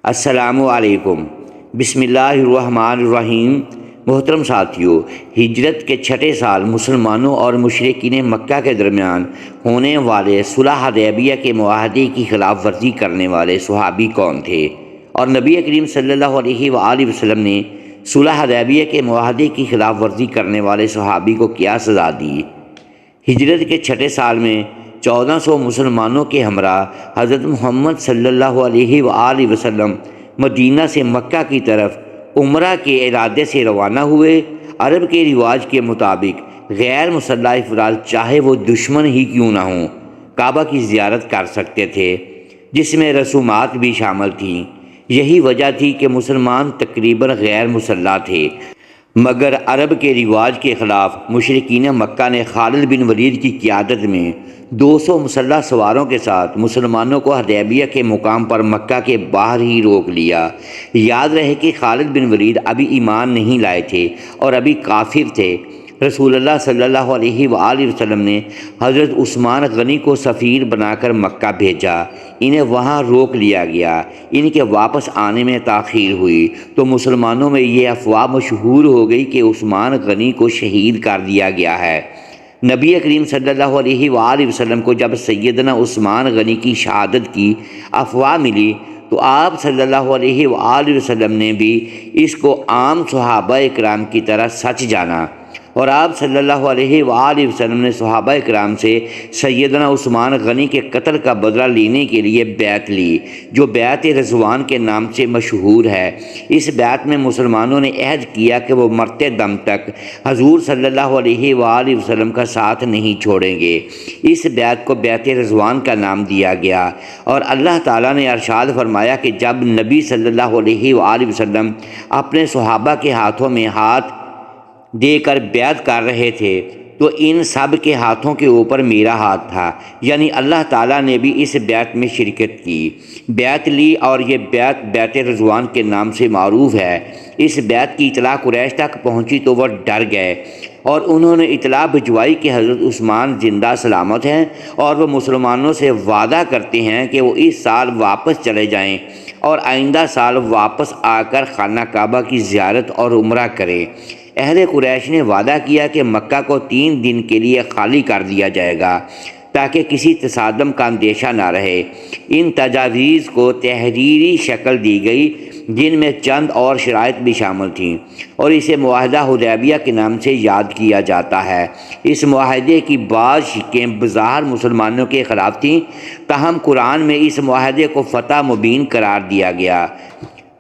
السلام علیکم۔ بسم اللہ الرحمن الرحیم۔ محترم ساتھیو، ہجرت کے چھٹے سال مسلمانوں اور مشرکین مکہ کے درمیان ہونے والے صلح حدیبیہ کے معاہدے کی خلاف ورزی کرنے والے صحابی کون تھے، اور نبی کریم صلی اللہ علیہ وآلہ وسلم نے صلح حدیبیہ کے معاہدے کی خلاف ورزی کرنے والے صحابی کو کیا سزا دی؟ ہجرت کے چھٹے سال میں 1400 مسلمانوں کے ہمراہ حضرت محمد صلی اللہ علیہ وآلہ وسلم مدینہ سے مکہ کی طرف عمرہ کے ارادے سے روانہ ہوئے۔ عرب کے رواج کے مطابق غیر مسلح افراد چاہے وہ دشمن ہی کیوں نہ ہوں کعبہ کی زیارت کر سکتے تھے، جس میں رسومات بھی شامل تھیں۔ یہی وجہ تھی کہ مسلمان تقریباً غیر مسلح تھے، مگر عرب کے رواج کے خلاف مشرکین مکہ نے خالد بن ولید کی قیادت میں 200 مسلح سواروں کے ساتھ مسلمانوں کو حدیبیہ کے مقام پر مکہ کے باہر ہی روک لیا۔ یاد رہے کہ خالد بن ولید ابھی ایمان نہیں لائے تھے اور ابھی کافر تھے۔ رسول اللہ صلی اللہ علیہ وآلہ وسلم نے حضرت عثمان غنی کو سفیر بنا کر مکہ بھیجا۔ انہیں وہاں روک لیا گیا۔ ان کے واپس آنے میں تاخیر ہوئی تو مسلمانوں میں یہ افواہ مشہور ہو گئی کہ عثمان غنی کو شہید کر دیا گیا ہے۔ نبی کریم صلی اللہ علیہ وآلہ وسلم کو جب سیدنا عثمان غنی کی شہادت کی افواہ ملی تو آپ صلی اللہ علیہ وآلہ وسلم نے بھی اس کو عام صحابہ کرام کی طرح سچ جانا، اور آپ صلی اللہ علیہ وآلہ وسلم نے صحابہ کرام سے سیدنا عثمان غنی کے قتل کا بدلہ لینے کے لیے بیعت لی، جو بیعت رضوان کے نام سے مشہور ہے۔ اس بیعت میں مسلمانوں نے عہد کیا کہ وہ مرتے دم تک حضور صلی اللہ علیہ وآلہ وسلم کا ساتھ نہیں چھوڑیں گے۔ اس بیعت کو بیعت رضوان کا نام دیا گیا، اور اللہ تعالیٰ نے ارشاد فرمایا کہ جب نبی صلی اللہ علیہ وآلہ وسلم اپنے صحابہ کے ہاتھوں میں ہاتھ دے کر بیعت کر رہے تھے تو ان سب کے ہاتھوں کے اوپر میرا ہاتھ تھا، یعنی اللہ تعالیٰ نے بھی اس بیعت میں شرکت کی، بیعت لی، اور یہ بیعت بیعت رضوان کے نام سے معروف ہے۔ اس بیعت کی اطلاع قریش تک پہنچی تو وہ ڈر گئے، اور انہوں نے اطلاع بھجوائی کہ حضرت عثمان زندہ سلامت ہیں اور وہ مسلمانوں سے وعدہ کرتے ہیں کہ وہ اس سال واپس چلے جائیں اور آئندہ سال واپس آ کر خانہ کعبہ کی زیارت اور عمرہ کریں۔ اہل قریش نے وعدہ کیا کہ مکہ کو 3 دن کے لیے خالی کر دیا جائے گا تاکہ کسی تصادم کا اندیشہ نہ رہے۔ ان تجاویز کو تحریری شکل دی گئی، جن میں چند اور شرائط بھی شامل تھیں، اور اسے معاہدہ حدیبیہ کے نام سے یاد کیا جاتا ہے۔ اس معاہدے کی بعض شقیں بظاہر مسلمانوں کے خلاف تھیں، تاہم قرآن میں اس معاہدے کو فتح مبین قرار دیا گیا۔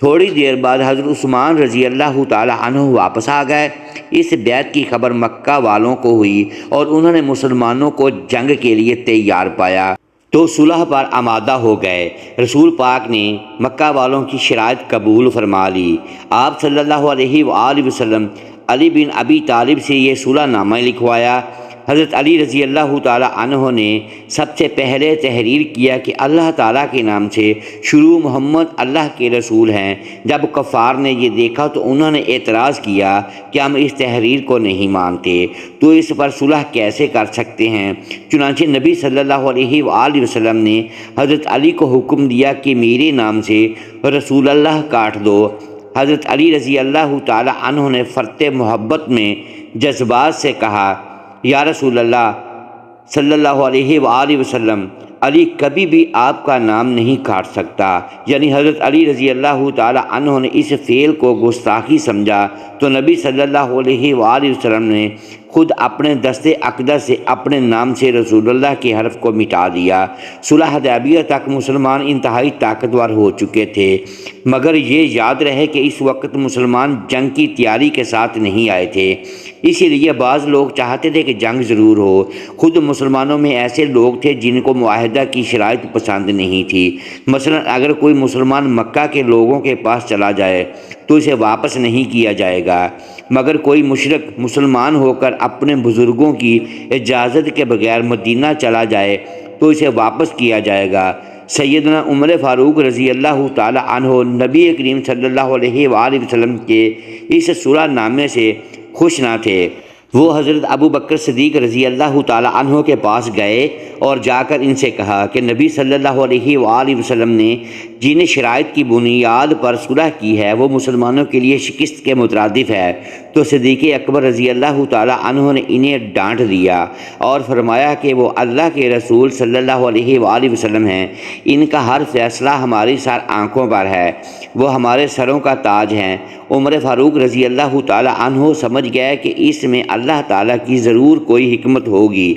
تھوڑی دیر بعد حضرت عثمان رضی اللہ تعالی عنہ واپس آ گئے۔ اس بیعت کی خبر مکہ والوں کو ہوئی اور انہوں نے مسلمانوں کو جنگ کے لیے تیار پایا تو صلح پر آمادہ ہو گئے۔ رسول پاک نے مکہ والوں کی شرائط قبول فرما لی۔ آپ صلی اللہ علیہ وآلہ وسلم علی بن ابی طالب سے یہ صلح نامہ لکھوایا۔ حضرت علی رضی اللہ تعالی عنہ نے سب سے پہلے تحریر کیا کہ اللہ تعالیٰ کے نام سے شروع، محمد اللہ کے رسول ہیں۔ جب کفار نے یہ دیکھا تو انہوں نے اعتراض کیا کہ ہم اس تحریر کو نہیں مانتے، تو اس پر صلح کیسے کر سکتے ہیں؟ چنانچہ نبی صلی اللہ علیہ وآلہ وسلم نے حضرت علی کو حکم دیا کہ میرے نام سے رسول اللہ کاٹ دو۔ حضرت علی رضی اللہ تعالی عنہ نے فرط محبت میں جذبات سے کہا، یا رسول اللہ صلی اللہ علیہ وآلہ وسلم، علی کبھی بھی آپ کا نام نہیں کاٹ سکتا۔ یعنی حضرت علی رضی اللہ تعالی عنہ نے اس فعل کو گستاخی سمجھا تو نبی صلی اللہ علیہ وآلہ وسلم نے خود اپنے دست اقدس سے اپنے نام سے رسول اللہ کے حرف کو مٹا دیا۔ صلح حدیبیہ تک مسلمان انتہائی طاقتور ہو چکے تھے، مگر یہ یاد رہے کہ اس وقت مسلمان جنگ کی تیاری کے ساتھ نہیں آئے تھے، اسی لیے بعض لوگ چاہتے تھے کہ جنگ ضرور ہو۔ خود مسلمانوں میں ایسے لوگ تھے جن کو معاہدہ کی شرائط پسند نہیں تھی۔ مثلا اگر کوئی مسلمان مکہ کے لوگوں کے پاس چلا جائے تو اسے واپس نہیں کیا جائے گا، مگر کوئی مشرک مسلمان ہو کر اپنے بزرگوں کی اجازت کے بغیر مدینہ چلا جائے تو اسے واپس کیا جائے گا۔ سیدنا عمر فاروق رضی اللہ تعالی عنہ نبی کریم صلی اللہ علیہ وآلہ وسلم کے اس صلح نامے سے خوش نہ تھے۔ وہ حضرت ابو بکر صدیق رضی اللہ تعالی عنہ کے پاس گئے اور جا کر ان سے کہا کہ نبی صلی اللہ علیہ وآلہ وسلم نے جن شرائط کی بنیاد پر صلح کی ہے وہ مسلمانوں کے لیے شکست کے مترادف ہے۔ تو صدیق اکبر رضی اللہ تعالی عنہ نے انہیں ڈانٹ دیا اور فرمایا کہ وہ اللہ کے رسول صلی اللہ علیہ وآلہ وسلم ہیں، ان کا ہر فیصلہ ہماری سر آنکھوں پر ہے، وہ ہمارے سروں کا تاج ہیں۔ عمر فاروق رضی اللہ تعالی عنہ سمجھ گئے کہ اس میں اللہ تعالیٰ کی ضرور کوئی حکمت ہوگی،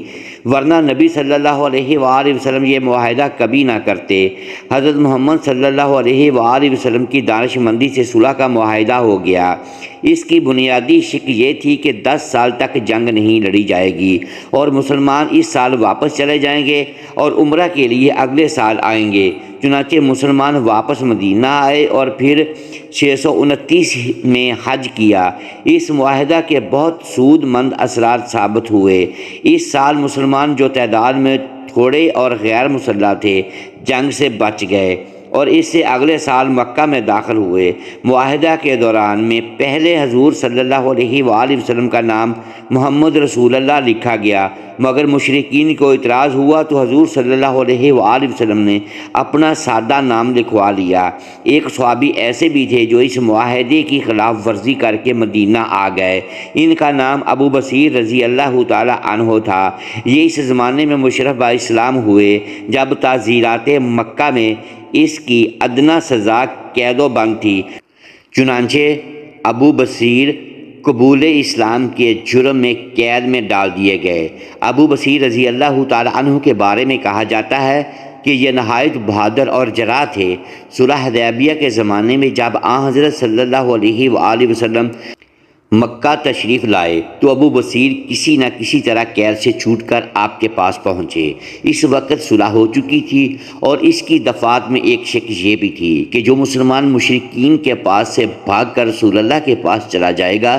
ورنہ نبی صلی اللہ علیہ وآلہ وسلم یہ معاہدہ کبھی نہ کرتے۔ حضرت محمد صلی اللہ علیہ وآلہ وسلم کی دانش مندی سے صلح کا معاہدہ ہو گیا۔ اس کی بنیادی شک یہ تھی کہ 10 سال تک جنگ نہیں لڑی جائے گی اور مسلمان اس سال واپس چلے جائیں گے اور عمرہ کے لیے اگلے سال آئیں گے۔ چنانچہ مسلمان واپس مدینہ آئے اور پھر 629 میں حج کیا۔ اس معاہدہ کے بہت سود مند اثرات ثابت ہوئے۔ اس سال مسلمان جو تعداد میں تھوڑے اور غیر مسلح تھے جنگ سے بچ گئے اور اس سے اگلے سال مکہ میں داخل ہوئے۔ معاہدہ کے دوران میں پہلے حضور صلی اللہ علیہ وآلہ وسلم کا نام محمد رسول اللہ لکھا گیا، مگر مشرکین کو اعتراض ہوا تو حضور صلی اللہ علیہ وآلہ وسلم نے اپنا سادہ نام لکھوا لیا۔ ایک صحابی ایسے بھی تھے جو اس معاہدے کی خلاف ورزی کر کے مدینہ آ گئے۔ ان کا نام ابو بصیر رضی اللہ تعالی عنہ تھا۔ یہ اس زمانے میں مشرف با اسلام ہوئے جب تعزیرات مکہ میں اس کی ادنیٰ سزا قید و بند تھی۔ چنانچہ ابو بصیر قبول اسلام کے جرم میں قید میں ڈال دیے گئے۔ ابو بصیر رضی اللہ تعالی عنہ کے بارے میں کہا جاتا ہے کہ یہ نہایت بہادر اور جراح تھے۔ صلح حدیبیہ کے زمانے میں جب آن حضرت صلی اللہ علیہ وآلہ وسلم مکہ تشریف لائے تو ابو بصیر کسی نہ کسی طرح قید سے چھوٹ کر آپ کے پاس پہنچے۔ اس وقت صلح ہو چکی تھی اور اس کی دفعات میں ایک شک یہ بھی تھی کہ جو مسلمان مشرکین کے پاس سے بھاگ کر رسول اللہ کے پاس چلا جائے گا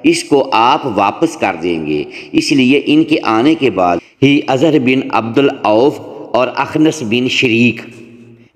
اس کو آپ واپس کر دیں گے۔ اس لیے ان کے آنے کے بعد ہی اظہر بن عبد العوف اور اخنس بن شریک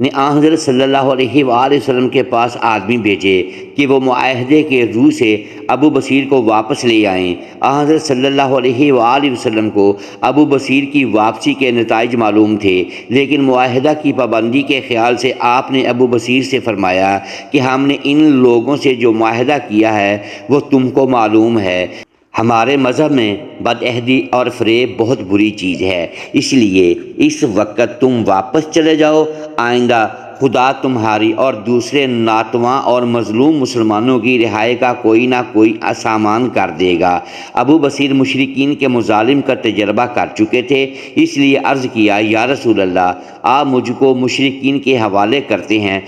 نے آن حضرت صلی اللہ علیہ وآلہ وسلم کے پاس آدمی بھیجے کہ وہ معاہدے کے روح سے ابو بصیر کو واپس لے آئیں۔ آن حضرت صلی اللہ علیہ وآلہ وسلم کو ابو بصیر کی واپسی کے نتائج معلوم تھے، لیکن معاہدہ کی پابندی کے خیال سے آپ نے ابو بصیر سے فرمایا کہ ہم نے ان لوگوں سے جو معاہدہ کیا ہے وہ تم کو معلوم ہے۔ ہمارے مذہب میں بدعہدی اور فریب بہت بری چیز ہے، اس لیے اس وقت تم واپس چلے جاؤ، آئندہ خدا تمہاری اور دوسرے ناتواں اور مظلوم مسلمانوں کی رہائی کا کوئی نہ کوئی سامان کر دے گا۔ ابو بصیر مشرکین کے مظالم کا تجربہ کر چکے تھے، اس لیے عرض کیا یا رسول اللہ، آپ مجھ کو مشرکین کے حوالے کرتے ہیں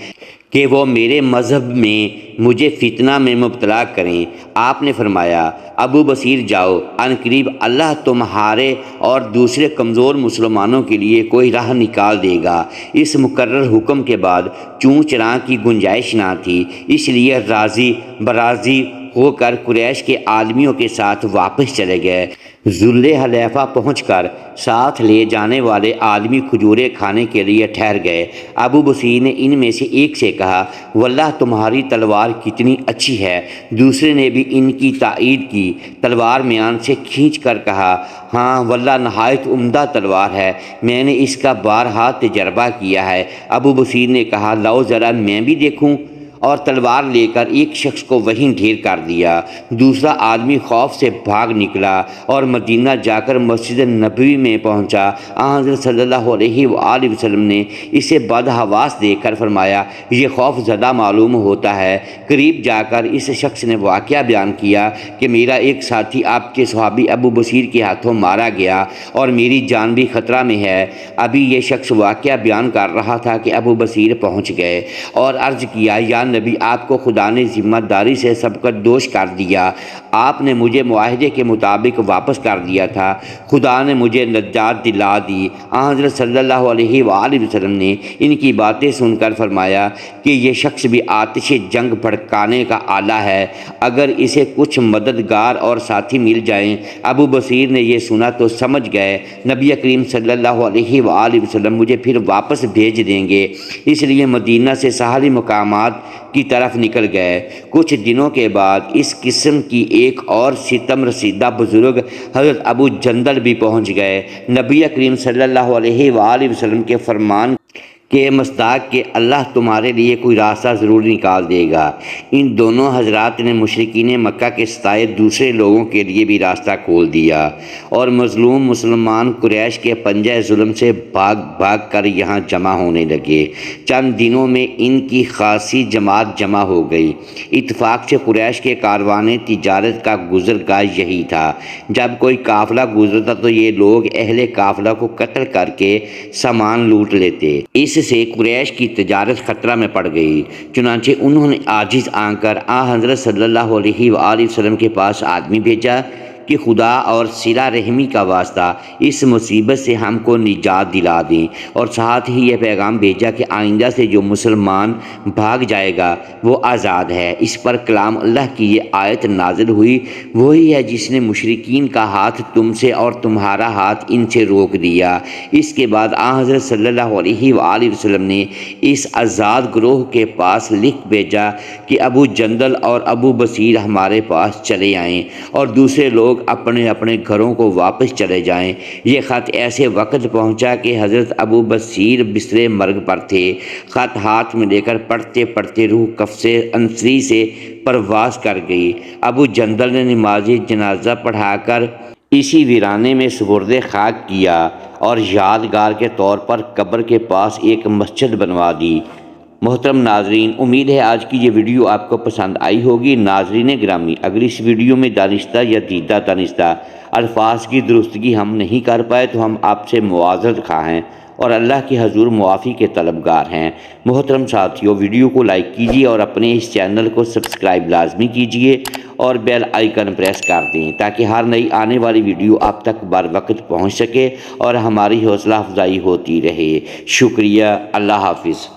کہ وہ میرے مذہب میں مجھے فتنہ میں مبتلا کریں۔ آپ نے فرمایا ابو بصیر جاؤ، ان قریب اللہ تمہارے اور دوسرے کمزور مسلمانوں کے لیے کوئی راہ نکال دے گا۔ اس مقرر حکم کے بعد چوں چراں کی گنجائش نہ تھی، اس لیے راضی براضی ہو کر قریش کے آدمیوں کے ساتھ واپس چلے گئے۔ ذوالحلیفہ پہنچ کر ساتھ لے جانے والے آدمی کھجوریں کھانے کے لیے ٹھہر گئے۔ ابو بصیر نے ان میں سے ایک سے کہا واللہ تمہاری تلوار کتنی اچھی ہے۔ دوسرے نے بھی ان کی تائید کی۔ تلوار میان سے کھینچ کر کہا ہاں واللہ نہایت عمدہ تلوار ہے، میں نے اس کا بارہا تجربہ کیا ہے۔ ابو بصیر نے کہا لاؤ ذرا میں بھی دیکھوں، اور تلوار لے کر ایک شخص کو وہیں ڈھیر کر دیا۔ دوسرا آدمی خوف سے بھاگ نکلا اور مدینہ جا کر مسجد نبوی میں پہنچا۔ آن حضرت صلی اللہ علیہ وآلہ وسلم نے اسے بدحواس دیکھ کر فرمایا یہ خوف زدہ معلوم ہوتا ہے۔ قریب جا کر اس شخص نے واقعہ بیان کیا کہ میرا ایک ساتھی آپ کے صحابی ابو بصیر کے ہاتھوں مارا گیا اور میری جان بھی خطرہ میں ہے۔ ابھی یہ شخص واقعہ بیان کر رہا تھا کہ ابو بصیر پہنچ گئے اور عرض کیا یا نبی آپ کو خدا نے ذمہ داری سے سبقت دوش کر دیا، آپ نے مجھے معاہدے کے مطابق واپس کر دیا تھا، خدا نے مجھے نجات دلا دی۔ آن حضرت صلی اللہ علیہ وآلہ وسلم نے ان کی باتیں سن کر فرمایا کہ یہ شخص بھی آتش جنگ بھڑکانے کا آلہ ہے، اگر اسے کچھ مددگار اور ساتھی مل جائیں۔ ابو بصیر نے یہ سنا تو سمجھ گئے نبی کریم صلی اللہ علیہ وآلہ وسلم مجھے پھر واپس بھیج دیں گے، اس لیے مدینہ سے ساحلی مقامات کی طرف نکل گئے۔ کچھ دنوں کے بعد اس قسم کی ایک اور ستم رسیدہ بزرگ حضرت ابو جندل بھی پہنچ گئے۔ نبی کریم صلی اللہ علیہ وآلہ وسلم کے فرمان کہ مصداق کہ اللہ تمہارے لیے کوئی راستہ ضرور نکال دے گا۔ ان دونوں حضرات نے مشرکین مکہ کے ستائے دوسرے لوگوں کے لیے بھی راستہ کھول دیا اور مظلوم مسلمان قریش کے پنجہ ظلم سے بھاگ بھاگ کر یہاں جمع ہونے لگے۔ چند دنوں میں ان کی خاصی جماعت جمع ہو گئی۔ اتفاق سے قریش کے کاروان تجارت کا گزرگاہ یہی تھا۔ جب کوئی قافلہ گزرتا تو یہ لوگ اہل قافلہ کو قتل کر کے سامان لوٹ لیتے۔ اس سے قریش کی تجارت خطرہ میں پڑ گئی۔ چنانچہ انہوں نے عاجز آ کر حضرت صلی اللہ علیہ وآلہ وسلم کے پاس آدمی بھیجا کہ خدا اور صلہ رحمی کا واسطہ اس مصیبت سے ہم کو نجات دلا دیں، اور ساتھ ہی یہ پیغام بھیجا کہ آئندہ سے جو مسلمان بھاگ جائے گا وہ آزاد ہے۔ اس پر کلام اللہ کی یہ آیت نازل ہوئی، وہی ہے جس نے مشرکین کا ہاتھ تم سے اور تمہارا ہاتھ ان سے روک دیا۔ اس کے بعد حضرت صلی اللہ علیہ وآلہ وسلم نے اس آزاد گروہ کے پاس لکھ بھیجا کہ ابو جندل اور ابو بصیر ہمارے پاس چلے آئیں اور دوسرے لوگ اپنے اپنے گھروں کو واپس چلے جائیں۔ یہ خط ایسے وقت پہنچا کہ حضرت ابو بصیر بستر مرگ پر تھے۔ خط ہاتھ میں لے کر پڑھتے پڑھتے روح قفس انصری سے پرواز کر گئی۔ ابو جندل نے نماز جنازہ پڑھا کر اسی ویرانے میں سپرد خاک کیا اور یادگار کے طور پر قبر کے پاس ایک مسجد بنوا دی۔ محترم ناظرین، امید ہے آج کی یہ ویڈیو آپ کو پسند آئی ہوگی۔ ناظرین گرامی، اگر اس ویڈیو میں دانستہ یا دیدہ دانستہ الفاظ کی درستگی ہم نہیں کر پائے تو ہم آپ سے معذرت خواہ ہیں اور اللہ کے حضور معافی کے طلبگار ہیں۔ محترم ساتھیو، ویڈیو کو لائک کیجیے اور اپنے اس چینل کو سبسکرائب لازمی کیجیے اور بیل آئیکن پریس کر دیں تاکہ ہر نئی آنے والی ویڈیو آپ تک بر وقت پہنچ سکے اور ہماری حوصلہ افزائی ہوتی رہے۔ شکریہ۔ اللہ حافظ۔